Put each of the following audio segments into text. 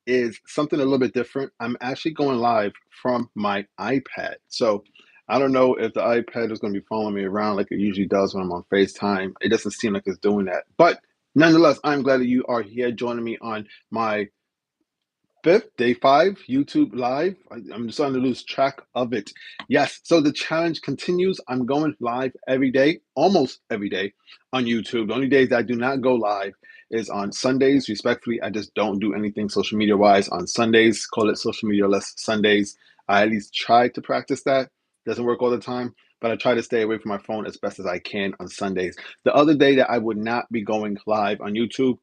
is something a little bit different. I'm actually going live from my iPad. So I don't know if the iPad is going to be following me around like it usually does when I'm on FaceTime. It doesn't seem like it's doing that. But nonetheless, I'm glad that you are here joining me on my fifth, day five, YouTube live. I'm starting to lose track of it. Yes, so the challenge continues. I'm going live every day, almost every day on YouTube. The only days that I do not go live is on Sundays. Respectfully, I just don't do anything social media wise on Sundays. Call it social media less Sundays. I at least try to practice that. Doesn't work all the time, but I try to stay away from my phone as best as I can on Sundays. The other day that I would not be going live on YouTube,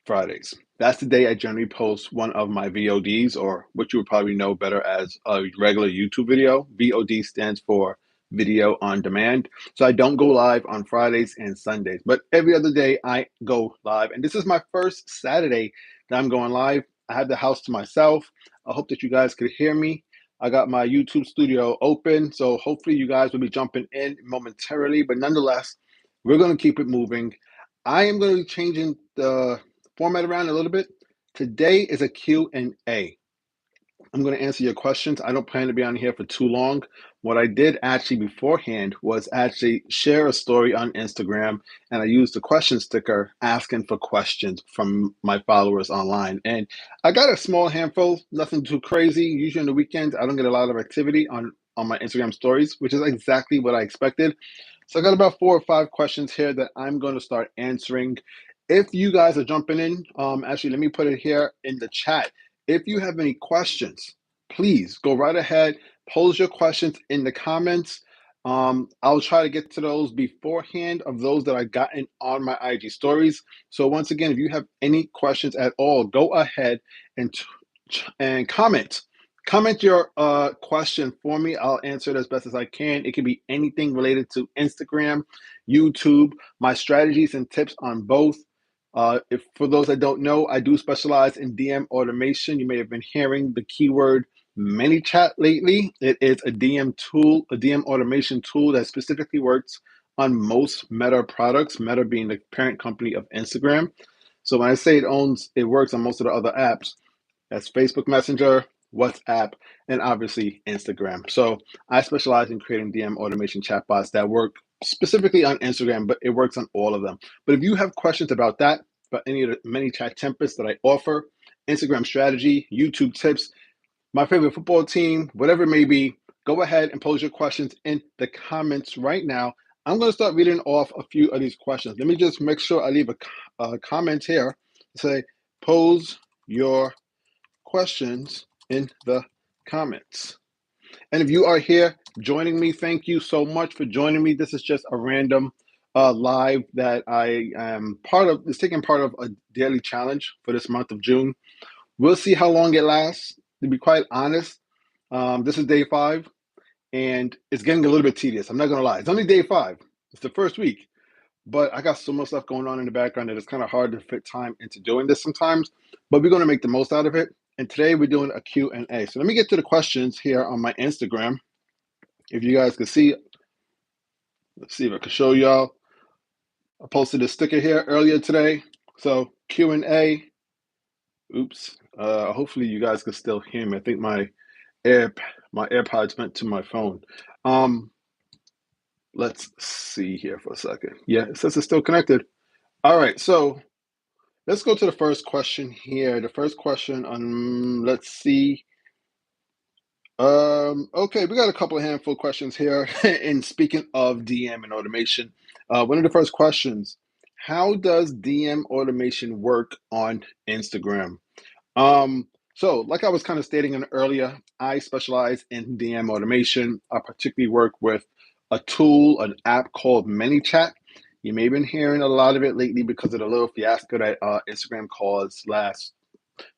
Fridays. That's the day I generally post one of my VODs, or what you would probably know better as a regular YouTube video. VOD stands for video on demand. So I don't go live on Fridays and Sundays, but every other day I go live. And this is my first Saturday that I'm going live. I have the house to myself. I hope that you guys could hear me. I got my YouTube studio open, so hopefully you guys will be jumping in momentarily, but nonetheless, we're going to keep it moving. I am going to be changing the format around a little bit. Today is a Q&A. I'm going to answer your questions. I don't plan to be on here for too long. What I did actually beforehand was actually share a story on Instagram, and I used the question sticker asking for questions from my followers online. And I got a small handful, nothing too crazy. Usually on the weekends, I don't get a lot of activity on my Instagram stories, which is exactly what I expected. So I got about 4 or 5 questions here that I'm going to start answering. If you guys are jumping in, actually, let me put it here in the chat. If you have any questions, please go right ahead, pose your questions in the comments. I'll try to get to those beforehand of those that I gotten on my IG stories. So once again, if you have any questions at all, go ahead and comment. Comment your question for me. I'll answer it as best as I can. It can be anything related to Instagram, YouTube, my strategies and tips on both. If for those that don't know, I do specialize in DM automation. You may have been hearing the keyword manychat lately. It is a DM tool, a DM automation tool that specifically works on most Meta products, Meta being the parent company of Instagram. So when I say it works on most of the other apps, that's Facebook Messenger, WhatsApp, and obviously Instagram. So I specialize in creating DM automation chatbots that work specifically on Instagram, but it works on all of them. But if you have questions about that, about any of the many chat templates that I offer, Instagram strategy, YouTube tips, my favorite football team, whatever it may be, go ahead and pose your questions in the comments right now. I'm going to start reading off a few of these questions. Let me just make sure I leave a comment here. Say, pose your questions in the comments. And if you are here joining me, thank you so much for joining me. This is just a random live that I am part of. It's taking part of a daily challenge for this month of June. We'll see how long it lasts. To be quite honest, this is day 5, and it's getting a little bit tedious. I'm not going to lie. It's only day 5. It's the first week, but I got so much stuff going on in the background that it's kind of hard to fit time into doing this sometimes, but we're going to make the most out of it. And today we're doing a Q&A. So let me get to the questions here on my Instagram. If you guys can see, let's see if I can show y'all. I posted a sticker here earlier today. So Q&A. Oops. Hopefully you guys can still hear me. I think my AirPods went to my phone. Let's see here for a second. Yeah, it says it's still connected. All right, so let's go to the first question here. The first question on, let's see. Okay, we got a couple of handful of questions here. And speaking of DM and automation, one of the first questions, how does DM automation work on Instagram? So like I was kind of stating earlier, I specialize in DM automation. I particularly work with a tool, an app called manychat. You may have been hearing a lot of it lately because of the little fiasco that Instagram caused last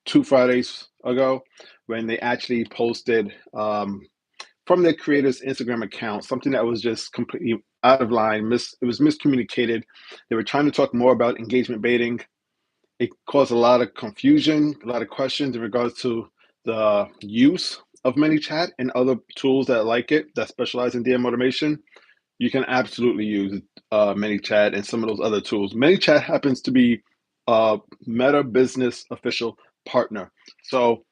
2 Fridays ago when they actually posted from their creator's Instagram account something that was just completely out of line. It was miscommunicated. They were trying to talk more about engagement baiting. It caused a lot of confusion, a lot of questions in regards to the use of ManyChat and other tools that like it, that specialize in DM automation. You can absolutely use ManyChat and some of those other tools. ManyChat happens to be Meta Business official partner. So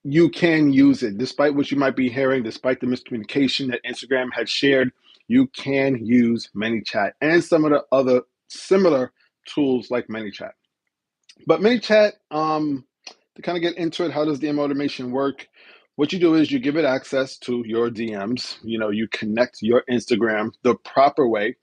you can use it despite what you might be hearing, despite the miscommunication that Instagram had shared. You can use manychat and some of the other similar tools like manychat. But manychat, to kind of get into it, how does DM automation work? What you do is you give it access to your DMs. You connect your Instagram the proper way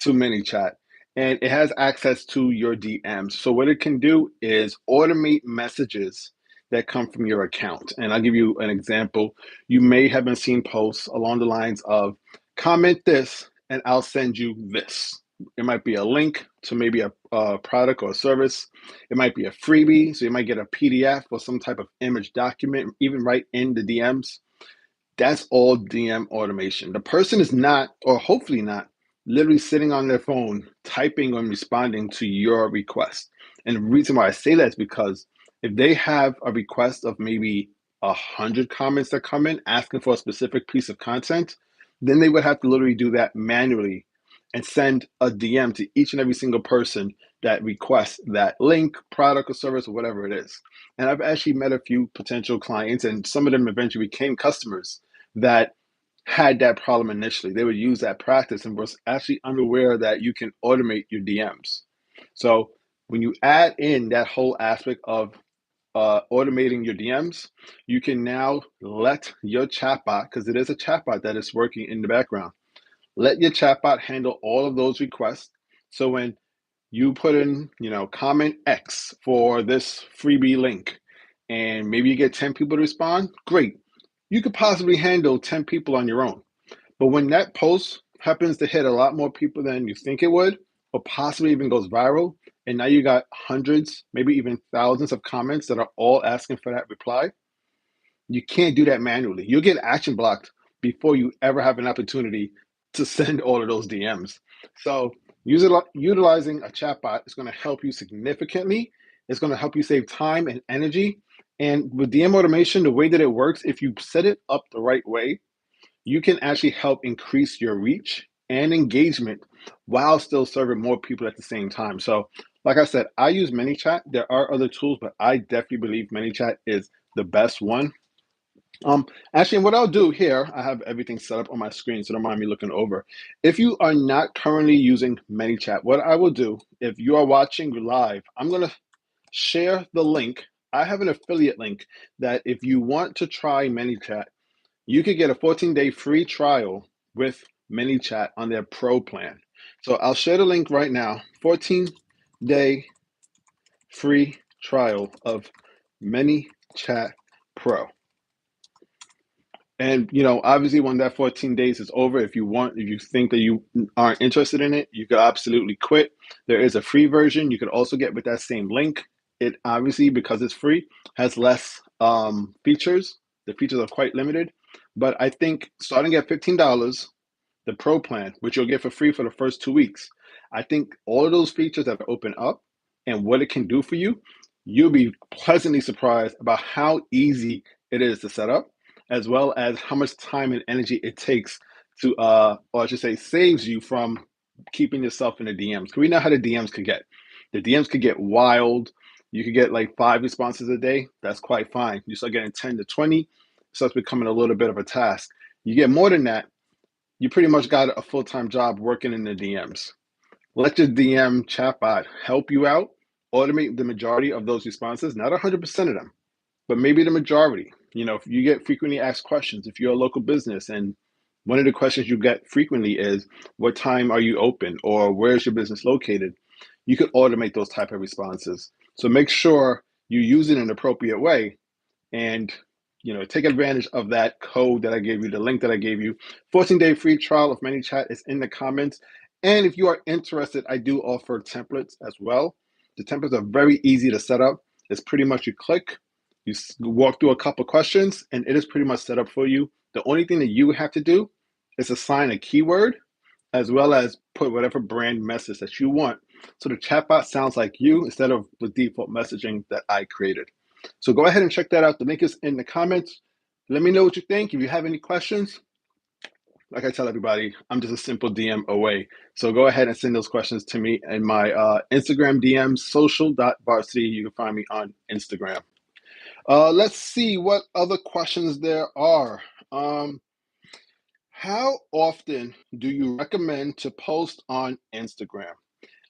to manychat, and it has access to your DMs. So what it can do is automate messages that come from your account. And I'll give you an example. You may have been seeing posts along the lines of comment this and I'll send you this. It might be a link to maybe a product or a service. It might be a freebie. So you might get a PDF or some type of image document, even right in the DMs. That's all DM automation. The person is not, or hopefully not, literally sitting on their phone, typing and responding to your request. And the reason why I say that is because if they have a request of maybe 100 comments that come in asking for a specific piece of content, then they would have to literally do that manually and send a DM to each and every single person that requests that link, product, or service, or whatever it is. And I've actually met a few potential clients, and some of them eventually became customers that had that problem initially. They would use that practice and was actually unaware that you can automate your DMs. So when you add in that whole aspect of automating your DMs, you can now let your chatbot, because it is a chatbot that is working in the background, let your chatbot handle all of those requests. So when you put in, comment X for this freebie link, and maybe you get 10 people to respond, great. You could possibly handle 10 people on your own. But when that post happens to hit a lot more people than you think it would, or possibly even goes viral, and now you got hundreds, maybe even thousands of comments that are all asking for that reply, you can't do that manually. You'll get action blocked before you ever have an opportunity to send all of those DMs. So utilizing a chatbot is going to help you significantly. It's going to help you save time and energy. And with DM automation, the way that it works, if you set it up the right way, you can actually help increase your reach and engagement while still serving more people at the same time. So, like I said, I use manychat. There are other tools, but I definitely believe manychat is the best one. Actually, what I'll do here, I have everything set up on my screen, so don't mind me looking over. If you are not currently using manychat, what I will do, if you are watching live, I'm going to share the link. I have an affiliate link that if you want to try manychat, you could get a 14-day free trial with manychat on their pro plan. So I'll share the link right now. 14-day free trial of manychat pro. And obviously, when that 14 days is over, if you think that you aren't interested in it, you could absolutely quit. There is a free version you could also get with that same link. It obviously, because it's free, has less features. The features are quite limited, but I think starting at $15, the pro plan, which you'll get for free for the first 2 weeks, I think all of those features that open up and what it can do for you, you'll be pleasantly surprised about how easy it is to set up, as well as how much time and energy it takes to, or I should say, saves you from keeping yourself in the DMs. Because we know how the DMs could get. The DMs could get wild. You could get like 5 responses a day. That's quite fine. You start getting 10 to 20, it starts becoming a little bit of a task. You get more than that, you pretty much got a full-time job working in the DMs. Let your DM chatbot help you out, automate the majority of those responses, not 100% of them, but maybe the majority. If you get frequently asked questions, if you're a local business and one of the questions you get frequently is, what time are you open? Or where's your business located? You could automate those type of responses. So make sure you use it in an appropriate way and take advantage of that code that I gave you, the link that I gave you. 14-day free trial of manychat is in the comments. And if you are interested, I do offer templates as well. The templates are very easy to set up. It's pretty much you click, you walk through a couple questions, and it is pretty much set up for you. The only thing that you have to do is assign a keyword as well as put whatever brand message that you want. So the chatbot sounds like you instead of the default messaging that I created. So go ahead and check that out. The link is in the comments. Let me know what you think. If you have any questions, like I tell everybody, I'm just a simple DM away. So go ahead and send those questions to me in my Instagram DMs, social.varsity. You can find me on Instagram. Let's see what other questions there are. Um, how often do you recommend to post on Instagram?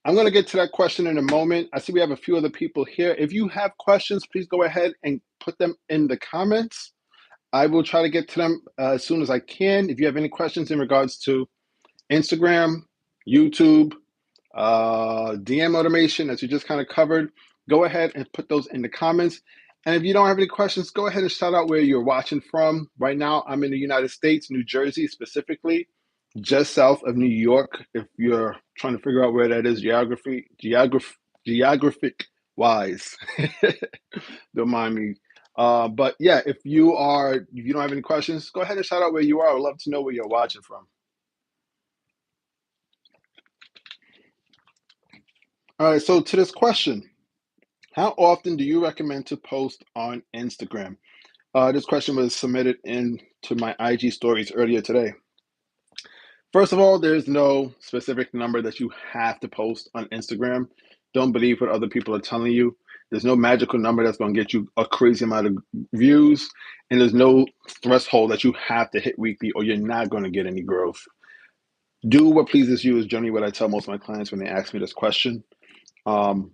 I'm going to get to that question in a moment. I see we have a few other people here. If you have questions, please go ahead and put them in the comments. I will try to get to them as soon as I can. If you have any questions in regards to Instagram, YouTube, DM automation, as we just kind of covered, go ahead and put those in the comments. And if you don't have any questions, go ahead and shout out where you're watching from. Right now, I'm in the United States, New Jersey specifically, just south of New York. If you're trying to figure out where that is, geographic wise, don't mind me. But yeah, if you don't have any questions, go ahead and shout out where you are. I would love to know where you're watching from. All right, so to this question, how often do you recommend to post on Instagram? This question was submitted into my IG stories earlier today. First of all, there's no specific number that you have to post on Instagram. Don't believe what other people are telling you. There's no magical number that's going to get you a crazy amount of views, and there's no threshold that you have to hit weekly or you're not going to get any growth. Do what pleases you is generally what I tell most of my clients when they ask me this question. Um,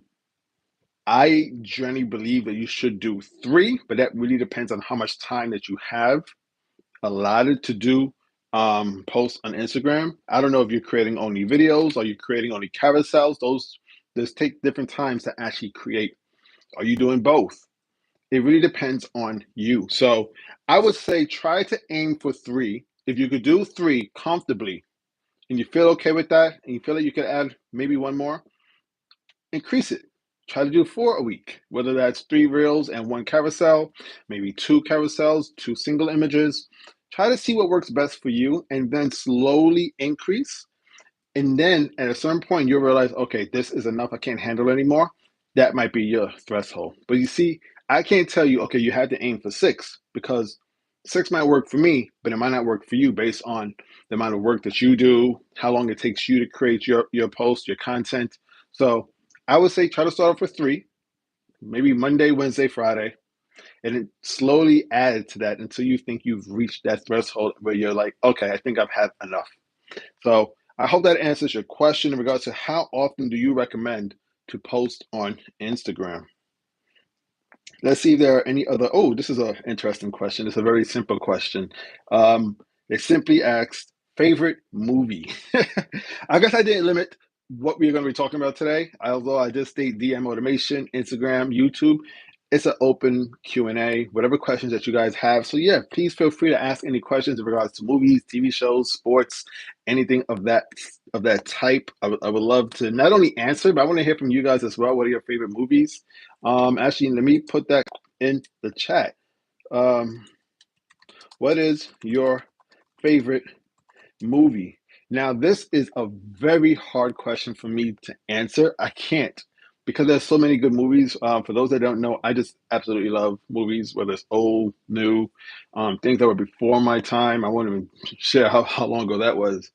I generally believe that you should do 3, but that really depends on how much time that you have allotted to do posts on Instagram. I don't know if you're creating only videos or you're creating only carousels. Those take different times to actually create. Are you doing both? It really depends on you. So I would say try to aim for 3. If you could do 3 comfortably and you feel okay with that and you feel like you could add maybe one more, increase it. Try to do 4 a week, whether that's 3 reels and 1 carousel, maybe 2 carousels, 2 single images. Try to see what works best for you and then slowly increase. And then at a certain point, you'll realize, okay, this is enough. I can't handle it anymore. That might be your threshold. But you see, I can't tell you, okay, you had to aim for 6 because 6 might work for me, but it might not work for you based on the amount of work that you do, how long it takes you to create your post, your content. So I would say try to start off with 3, maybe Monday, Wednesday, Friday, and then slowly add to that until you think you've reached that threshold where you're like, okay, I think I've had enough. So I hope that answers your question in regards to how often do you recommend to post on Instagram. Let's see if there are any other. Oh, this is an interesting question. It's a very simple question. They simply asked, favorite movie. I guess I didn't limit what we're going to be talking about today, although I did state DM automation, Instagram, YouTube. It's an open Q&A, whatever questions that you guys have. So yeah, please feel free to ask any questions in regards to movies, TV shows, sports, anything of that type. I would love to not only answer, but I want to hear from you guys as well. What are your favorite movies? Actually, let me put that in the chat. What is your favorite movie? Now, this is a very hard question for me to answer. I can't because there's so many good movies. For those that don't know, I just absolutely love movies, whether it's old, new, things that were before my time. I won't even share how long ago that was.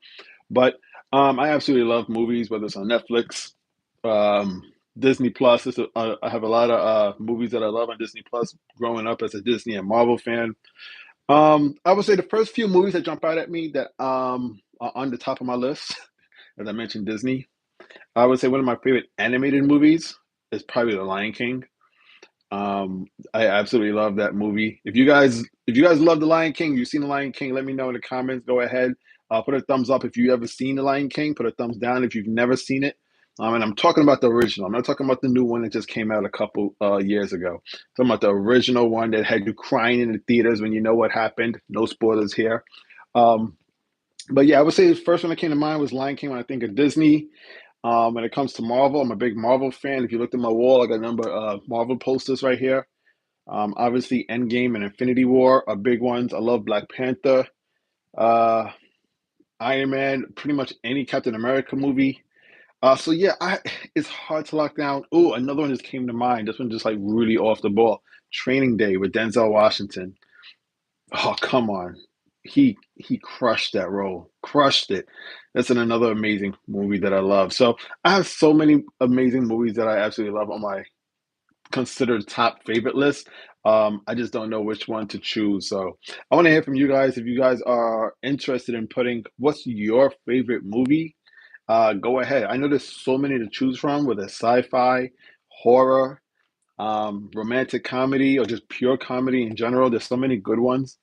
But I absolutely love movies, whether it's on Netflix, um, Disney Plus. I have a lot of movies that I love on Disney Plus. Growing up as a Disney and Marvel fan, I would say the first few movies that jump out at me that are on the top of my list, as I mentioned, Disney. I would say one of my favorite animated movies is probably The Lion King. I absolutely love that movie. If you guys love The Lion King, you've seen The Lion King, let me know in the comments. Go ahead, put a thumbs up if you've ever seen The Lion King. Put a thumbs down if you've never seen it. And I'm talking about the original. I'm not talking about the new one that just came out a couple years ago. I'm talking about the original one that had you crying in the theaters when you know what happened. No spoilers here. Um, but yeah, I would say the first one that came to mind was Lion King when I think of Disney. When it comes to Marvel, I'm a big Marvel fan. If you looked at my wall, I got a number of Marvel posters right here. Obviously, Endgame and Infinity War are big ones. I love Black Panther, uh, Iron Man, pretty much any Captain America movie. So yeah, it's hard to lock down. Oh, another one just came to mind. This one just like really off the ball. Training Day with Denzel Washington. Oh, come on. He crushed that role. Crushed it. That's another amazing movie that I love. So I have so many amazing movies that I absolutely love on my considered top favorite list. I just don't know which one to choose. So I want to hear from you guys. If you guys are interested in putting what's your favorite movie, go ahead. I know there's so many to choose from, whether it's sci-fi, horror, romantic comedy, or just pure comedy in general. There's so many good ones.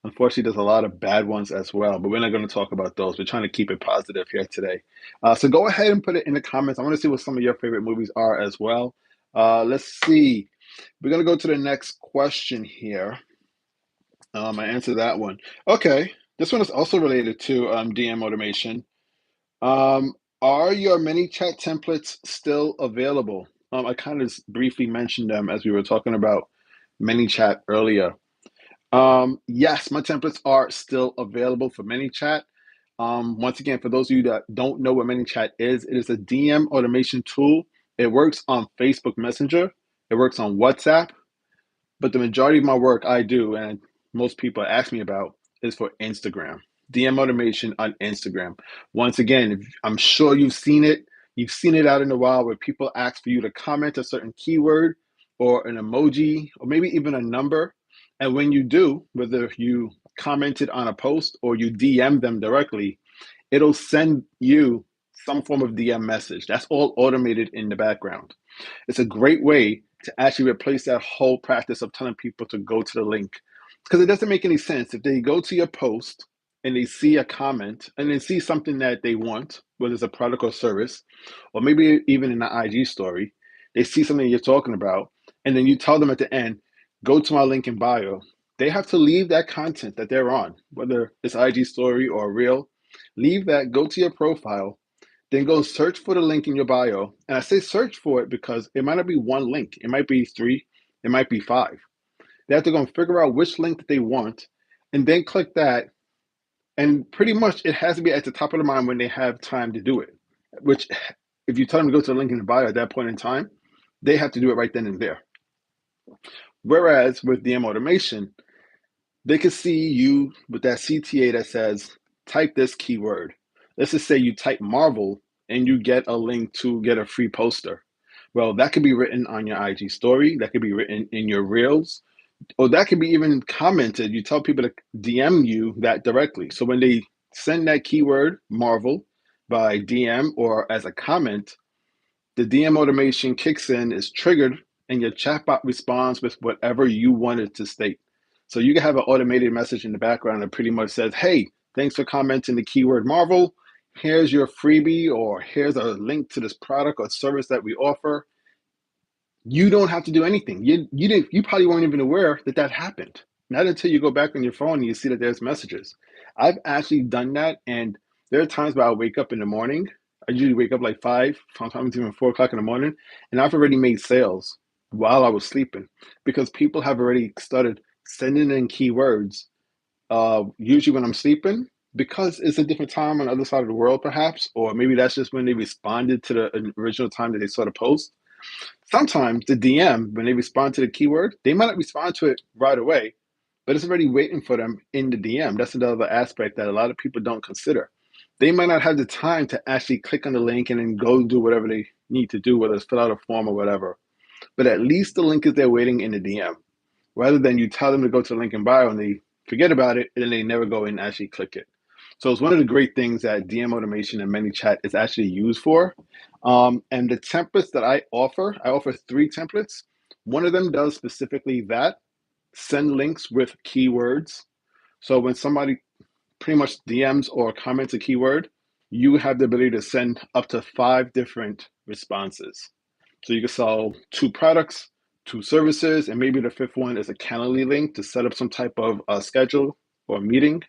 Unfortunately, there's a lot of bad ones as well, but we're not going to talk about those. We're trying to keep it positive here today. So go ahead and put it in the comments. I want to see what some of your favorite movies are as well. Let's see. We're going to go to the next question here. I answered that one. Okay. This one is also related to DM automation. Um, are your many chat templates still available? I kind of briefly mentioned them as we were talking about manychat earlier. Yes, my templates are still available for manychat. Once again, for those of you that don't know what manychat is, it is a DM automation tool. It works on Facebook Messenger. It works on WhatsApp. But the majority of my work I do, and most people ask me about, is for Instagram. DM automation on Instagram. Once again, I'm sure you've seen it. You've seen it out in the wild where people ask for you to comment a certain keyword or an emoji or maybe even a number. And when you do, whether you commented on a post or you DM them directly, it'll send you some form of DM message. That's all automated in the background. It's a great way to actually replace that whole practice of telling people to go to the link. Because it doesn't make any sense if they go to your post and they see a comment and they see something that they want, whether it's a product or service, or maybe even in an IG story, they see something you're talking about, and then you tell them at the end, go to my link in bio. They have to leave that content that they're on, whether it's IG story or reel, leave that, go to your profile, then go search for the link in your bio. And I say search for it because it might not be one link. It might be three. It might be five. They have to go and figure out which link that they want and then click that. And pretty much it has to be at the top of the mind when they have time to do it. Which, if you tell them to go to the link in the bio at that point in time, they have to do it right then and there. Whereas with DM automation, they can see you with that CTA that says, type this keyword. Let's just say you type Marvel and you get a link to get a free poster. Well, that could be written on your IG story, that could be written in your reels, or that could be even commented. You tell people to DM you that directly. So when they send that keyword, Marvel, by DM or as a comment, the DM automation kicks in, is triggered, and your chatbot responds with whatever you wanted to state. So you can have an automated message in the background that pretty much says, hey, thanks for commenting the keyword Marvel. Here's your freebie, or here's a link to this product or service that we offer. You don't have to do anything. You probably weren't even aware that that happened. Not until you go back on your phone and you see that there's messages. I've actually done that, and there are times where I wake up in the morning. I usually wake up like 5, sometimes even 4 o'clock in the morning, and I've already made sales while I was sleeping because people have already started sending in keywords. Usually when I'm sleeping, because it's a different time on the other side of the world, perhaps, or maybe that's just when they responded to the original time that they saw the post. Sometimes the DM, when they respond to the keyword, they might not respond to it right away, but it's already waiting for them in the DM. That's another aspect that a lot of people don't consider. They might not have the time to actually click on the link and then go do whatever they need to do, whether it's fill out a form or whatever. But at least the link is there waiting in the DM, rather than you tell them to go to the link in bio and they forget about it and then they never go and actually click it. So it's one of the great things that DM automation and ManyChat is actually used for. And the templates that I offer 3 templates. One of them does specifically that, send links with keywords. So when somebody pretty much DMs or comments a keyword, you have the ability to send up to 5 different responses. So you can sell 2 products, 2 services, and maybe the 5th one is a Calendly link to set up some type of schedule or meeting.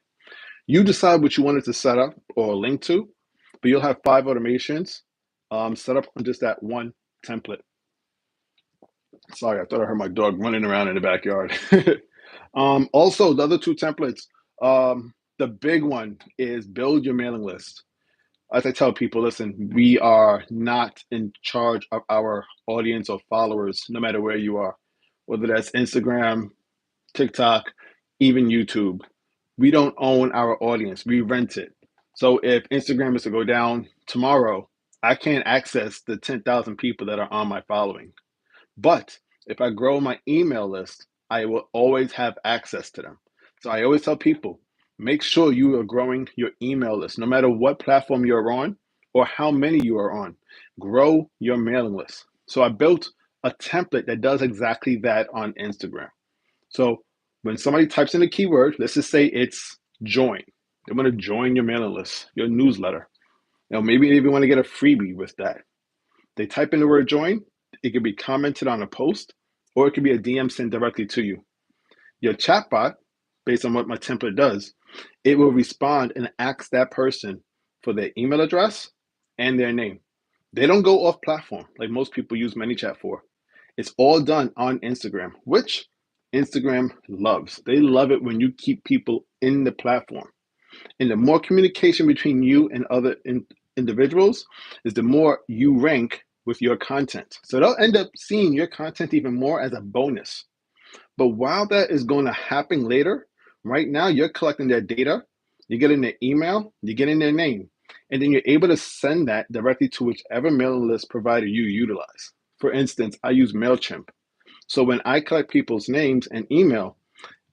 You decide what you wanted to set up or link to, but you'll have 5 automations set up on just that one template. Sorry, I thought I heard my dog running around in the backyard. Also, the other 2 templates, the big one is build your mailing list. As I tell people, listen, we are not in charge of our audience or followers, no matter where you are, whether that's Instagram, TikTok, even YouTube. We don't own our audience, we rent it. So if Instagram is to go down tomorrow, I can't access the 10,000 people that are on my following. But if I grow my email list, I will always have access to them. So I always tell people, make sure you are growing your email list, no matter what platform you're on or how many you are on. Grow your mailing list. So I built a template that does exactly that on Instagram. So when somebody types in a keyword, let's just say it's join. They want to join your mailing list, your newsletter. Now, maybe they even want to get a freebie with that. They type in the word join, it could be commented on a post, or it could be a DM sent directly to you. Your chatbot, based on what my template does, it will respond and ask that person for their email address and their name. They don't go off platform like most people use manychat for. It's all done on Instagram, which Instagram loves. They love it when you keep people in the platform. And the more communication between you and other individuals is the more you rank with your content. So they'll end up seeing your content even more as a bonus. But while that is going to happen later, right now you're collecting their data, you're getting their email, you're getting their name, and then you're able to send that directly to whichever mailing list provider you utilize. For instance, I use MailChimp. So when I collect people's names and email,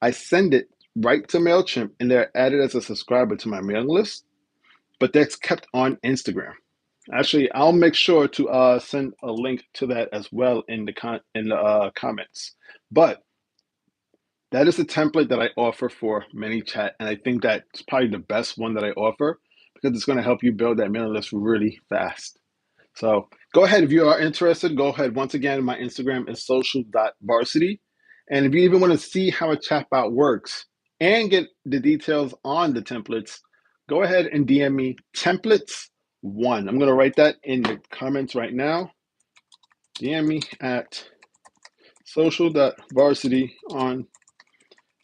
I send it right to MailChimp and they're added as a subscriber to my mailing list, but that's kept on Instagram. Actually, I'll make sure to send a link to that as well in the comments. But that is the template that I offer for manychat, and I think that's probably the best one that I offer because it's going to help you build that mailing list really fast. So go ahead if you are interested. Go ahead. Once again, my Instagram is social.varsity. And if you even want to see how a chatbot works and get the details on the templates, go ahead and DM me templates1. I'm going to write that in the comments right now. DM me at social.varsity on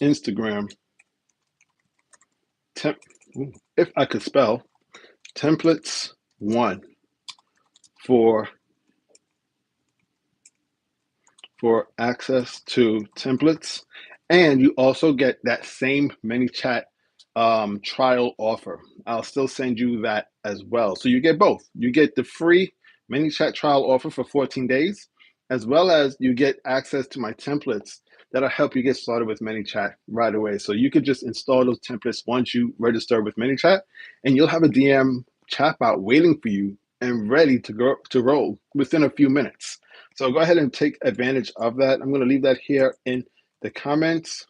Instagram. If I could spell, templates1 for access to templates. And you also get that same manychat trial offer. I'll still send you that as well. So you get both. You get the free manychat trial offer for 14 days, as well as you get access to my templates that'll help you get started with manychat right away. So you could just install those templates once you register with manychat, and you'll have a DM chatbot waiting for you and ready to go to roll within a few minutes. So go ahead and take advantage of that. I'm going to leave that here in the comments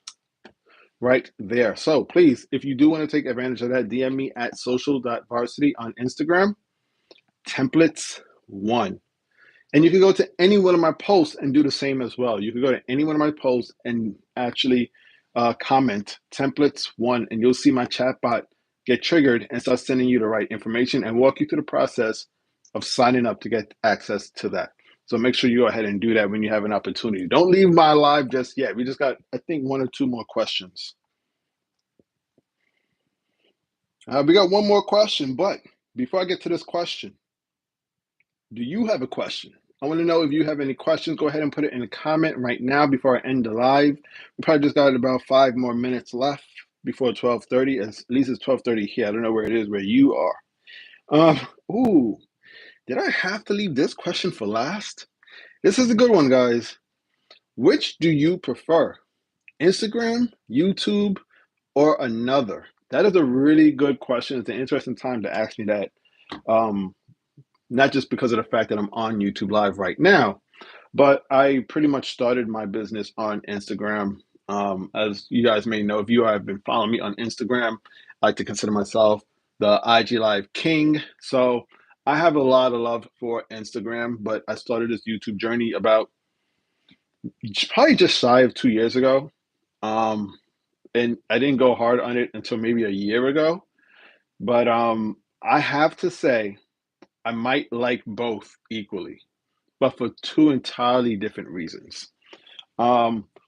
right there. So please, if you do want to take advantage of that, DM me at social.varsity on Instagram, templates1. And you can go to any one of my posts and do the same as well. You can go to any one of my posts and actually comment templates1, and you'll see my chatbot get triggered and start sending you the right information and walk you through the process of signing up to get access to that. So make sure you go ahead and do that when you have an opportunity. Don't leave my live just yet. We just got, I think, 1 or 2 more questions. We got one more question, but before I get to this question, do you have a question? I want to know if you have any questions. Go ahead and put it in a comment right now before I end the live. We probably just got about 5 more minutes left before 12:30. At least it's 12:30 here. I don't know where it is where you are. Ooh, did I have to leave this question for last? This is a good one, guys. Which do you prefer? Instagram, YouTube, or another? That is a really good question. It's an interesting time to ask me that. Not just because of the fact that I'm on YouTube Live right now, but I pretty much started my business on Instagram. As you guys may know, if you have been following me on Instagram, I like to consider myself the IG Live king. So I have a lot of love for Instagram, but I started this YouTube journey about probably just shy of 2 years ago. And I didn't go hard on it until maybe a year ago. But I have to say, I might like both equally, but for 2 entirely different reasons.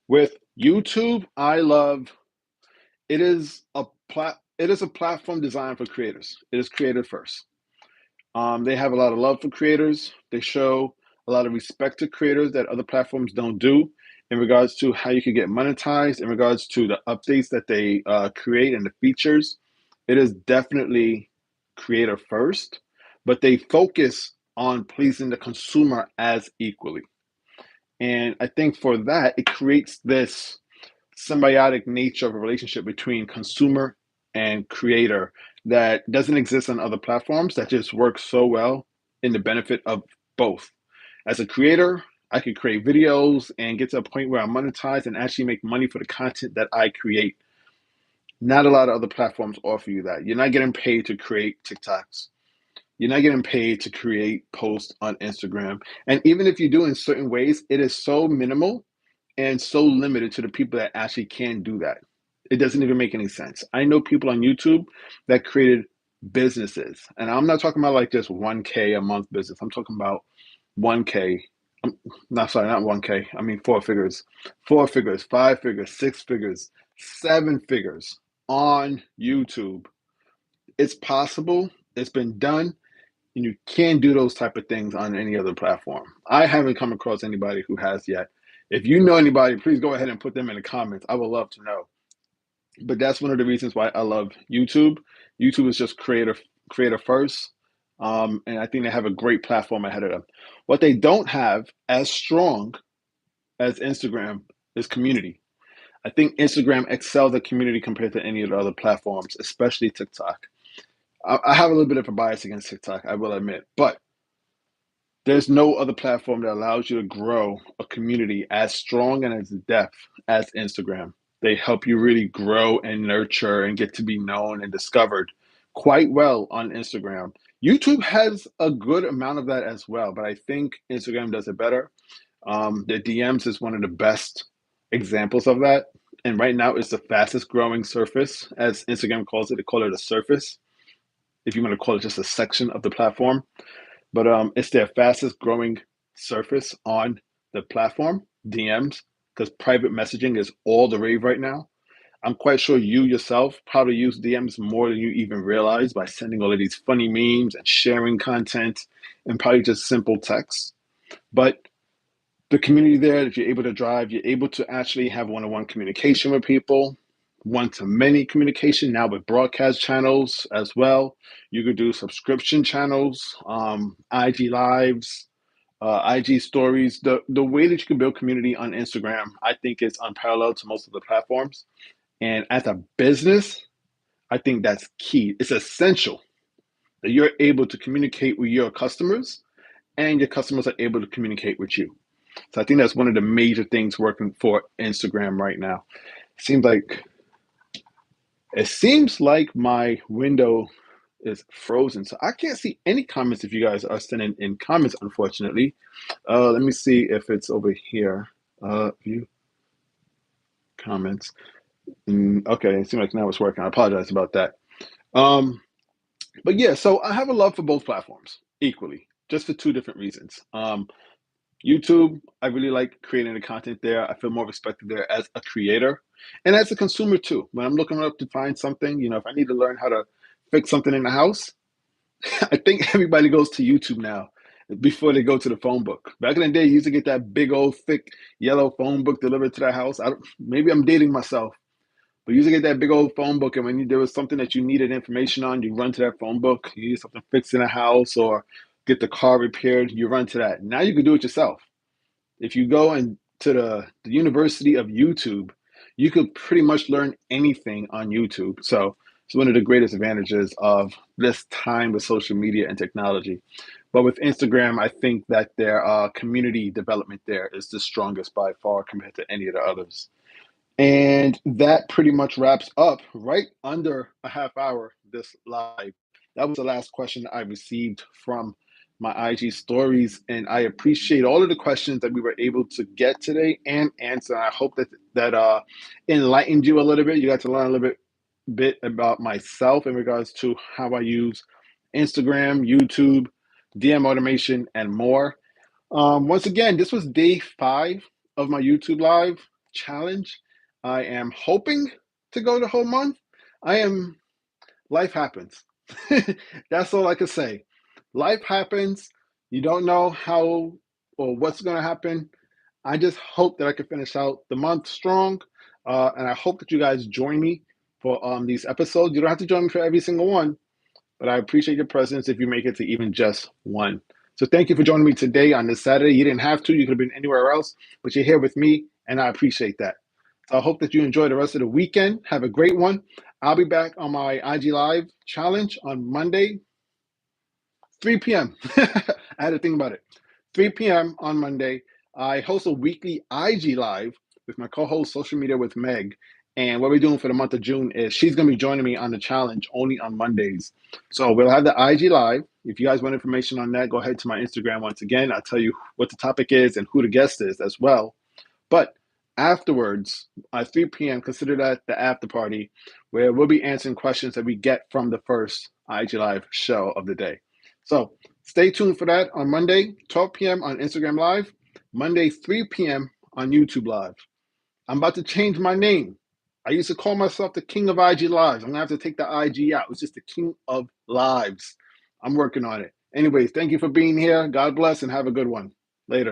With YouTube, I love it is a platform designed for creators. It is creator first. They have a lot of love for creators. They show a lot of respect to creators that other platforms don't do in regards to how you can get monetized, in regards to the updates that they create and the features. It is definitely creator first, but they focus on pleasing the consumer as equally. And I think for that, it creates this symbiotic nature of a relationship between consumer and creator that doesn't exist on other platforms that just works so well in the benefit of both. As a creator, I could create videos and get to a point where I monetize and actually make money for the content that I create. Not a lot of other platforms offer you that. You're not getting paid to create TikToks. You're not getting paid to create posts on Instagram. And even if you do in certain ways, it is so minimal and so limited to the people that actually can do that. It doesn't even make any sense. I know people on YouTube that created businesses, and I'm not talking about like just 1K a month business. I'm talking about 1K. Not sorry, not 1K. I mean 4 figures, 4 figures, 5 figures, 6 figures, 7 figures on YouTube. It's possible. It's been done. And you can't do those type of things on any other platform. I haven't come across anybody who has yet. If you know anybody, please go ahead and put them in the comments. I would love to know. But that's one of the reasons why I love YouTube. YouTube is just creator first, and I think they have a great platform ahead of them. What they don't have as strong as Instagram is community. I think Instagram excels at community compared to any of the other platforms, especially TikTok. I have a little bit of a bias against TikTok, I will admit, but there's no other platform that allows you to grow a community as strong and as depth as Instagram. They help you really grow and nurture and get to be known and discovered quite well on Instagram. YouTube has a good amount of that as well, but I think Instagram does it better. The DMs is one of the best examples of that. And right now, it's the fastest growing surface, as Instagram calls it. They call it a surface, if you want to call it just a section of the platform. But it's their fastest growing surface on the platform, DMs, because private messaging is all the rave right now. I'm quite sure you yourself probably use DMs more than you even realize by sending all of these funny memes and sharing content and probably just simple text. But the community there that you're able to drive, you're able to actually have one-on-one communication with people, one-to-many communication now with broadcast channels as well. You could do subscription channels, IG lives, IG stories. The way that you can build community on Instagram, I think is unparalleled to most of the platforms. And as a business, I think that's key. It's essential that you're able to communicate with your customers and your customers are able to communicate with you. So I think that's one of the major things working for Instagram right now. It seems like my window is frozen, so I can't see any comments if you guys are sending in comments, unfortunately. Let me see if it's over here. View comments. Okay, it seems like now it's working. I apologize about that. But yeah, so I have a love for both platforms equally, just for two different reasons. YouTube, I really like creating the content there. I feel more respected there as a creator and as a consumer too. When I'm looking up to find something, if I need to learn how to fix something in the house, I think everybody goes to YouTube now before they go to the phone book. Back in the day, you used to get that big old thick yellow phone book delivered to the house. Maybe I'm dating myself, but you used to get that big old phone book, and when there was something that you needed information on, you run to that phone book. You need something fixed in the house or get the car repaired, you run to that. Now you can do it yourself. If you go into the University of YouTube, you could pretty much learn anything on YouTube. So it's one of the greatest advantages of this time with social media and technology. But with Instagram, I think that their community development there is the strongest by far compared to any of the others. And that pretty much wraps up right under a half hour this live. That was the last question I received from my IG stories. And I appreciate all of the questions that we were able to get today and answer. I hope that enlightened you a little bit. You got to learn a little bit about myself in regards to how I use Instagram, YouTube, DM automation, and more. Once again, this was day 5 of my YouTube Live challenge. I am hoping to go the whole month. Life happens. That's all I can say. Life happens. You don't know how or what's going to happen. I just hope that I can finish out the month strong. And I hope that you guys join me for these episodes. You don't have to join me for every single one, but I appreciate your presence if you make it to even just one. So thank you for joining me today on this Saturday. You didn't have to. You could have been anywhere else, but you're here with me, and I appreciate that. So I hope that you enjoy the rest of the weekend. Have a great one. I'll be back on my IG Live challenge on Monday, 3 p.m. I had to think about it. 3 p.m. on Monday. I host a weekly IG Live with my co-host Social Media with Meg. And what we're doing for the month of June is she's going to be joining me on the challenge only on Mondays. So we'll have the IG Live. If you guys want information on that, go ahead to my Instagram once again. I'll tell you what the topic is and who the guest is as well. But afterwards, at 3 p.m., consider that the after party where we'll be answering questions that we get from the first IG Live show of the day. So stay tuned for that on Monday, 12 p.m. on Instagram Live, Monday, 3 p.m. on YouTube Live. I'm about to change my name. I used to call myself the King of IG Lives. I'm going to have to take the IG out. It's just the King of Lives. I'm working on it. Anyways, thank you for being here. God bless and have a good one. Later.